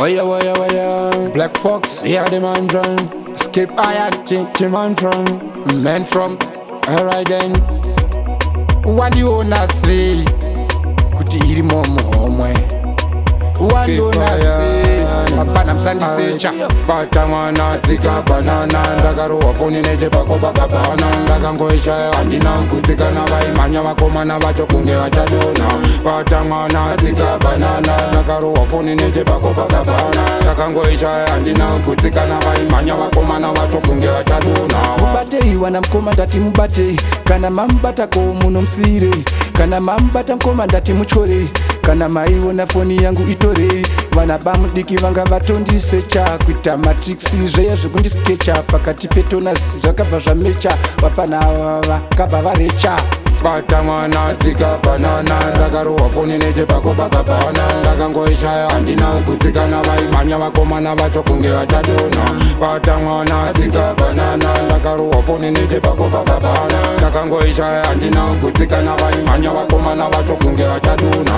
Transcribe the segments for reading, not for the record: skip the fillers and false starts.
Waya. Black Fox, here the man drum. Skip iron, king man from. Man from, alright then. What do you wanna say? Kuti iri momwe. What do you wanna say? Apana msandi secha. Bata mwana Atsika banana. Ndakarowa foni neche pako pakabana. Ndakangoisha andina nkutsika na vaimanya vakomana vacho kunge vachadona. Bata mwana Atsika banana. Ndakarowa foni neche pako pakabana. Ndakangoisha andina nkutsika na vaimanya vakomana vacho kunge vachadona. Mubate iwana mkoma ndati mubate. Kana mambata ko muno msire. Kana mambata mkoma ndati muchore. Kana maiona foni yangu itore. Vana bamudiki vanga vatondisecha. Kuita matrixi zveya zvekundiskecha. Pakati petona zvakabva zvamecha. Vapana vakabva varecha. Bata mwana Atsika banana. Ndakarowa foni neche pako pakabana. Ndakangoisha andina kutsika na vaimanya vakomana vacho kunge vachadona. Bata mwana Atsika banana. Ndakarowa foni neche pako pakabana. Ndakangoisha andina kutsika na vaimanya vakomana vacho kunge vachadona.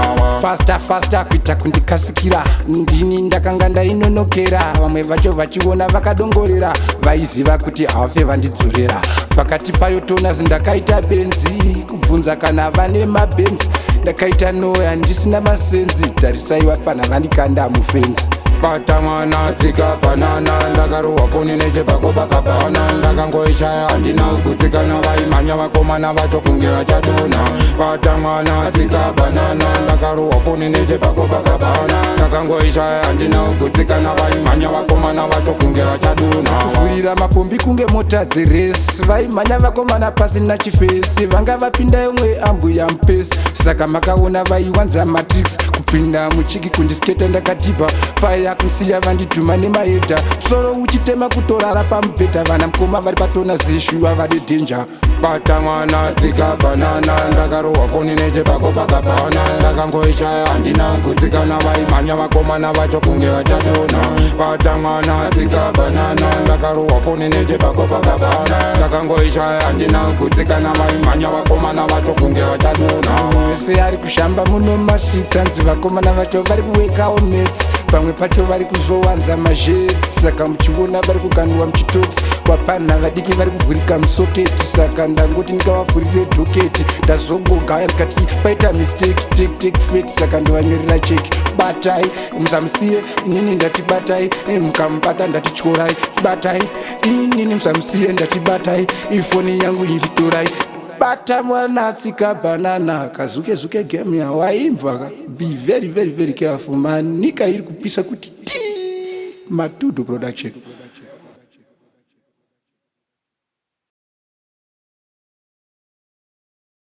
Faster kuita kundikasikira. Ndini ndakanga ndainonokera. Vamwe vacho vachiona vakadongorera. Vaiziva kuti hafe vandidzorera. Pakati payo tona zindakaita benzi. Kubvunza kana vane mabenzi. Ndakaita noya ndisina masenzi. Tarisaiwa pana vandikanda mufenzi. Bata mwana Atsika banana. Ndakarowa foni neche pako pakabana. Ndakangoisha andina kutsika na vaimanya vakomana vacho kunge vachadona. Bata mwana Atsika banana. Ndakarowa foni neche pako pakabana. Ndakangoisha andina kutsika na vaimanya vakomana vacho kunge vachadona. Kuvurira mapombi kunge mota dzeresi. Vaimanya vakomana pasina chifesi. Vanga vapinda yomwe ambuya mpesi. Saka makaona vaiwanza matrix. Kupinda muchiki kundisketa ndakatipa. Paya kunsiya vandidhuma nemaedha. Soro uchitema kutorara pamubhedha. Vana mukoma vari patona zeshuwa vari dhenja. Bata mwana Atsika banana. Ndakarowa foni neche pako pakabana. Ndakangoisha andina kutsika na vaimanya vakomana vacho kunge vachadona. Bata mwana Atsika banana. Ndakarowa foni neche pako pakabana. Ndakangoisha andina kutsika na vaimanya vakomana vacho kunge vachadona. Wese ari kushamba muno masvitsa. Nzi vakomana vacho vari kuwekawo mets. Pamwe pacho vari kuzowanza mazhets. Saka muchiona vari kuganhwa muchitoksi. Wapana vadiki vari kuvhurika musoketi. Saka ndangoti ndikavavhurire dhoketi. Ndazongogaya ndikati paita mistake take fake. Saka ndovanyorera cheki. Batai musamusiye inini ndati batai. Mukamubata ndati tyorai. Batai inini musamusiye ndati batai. Ifoni yangu inditorai. Bata mwana Atsika banana. Kazuke game ya waimva. Be very careful. Manika iri kupisa kuti Matudo production.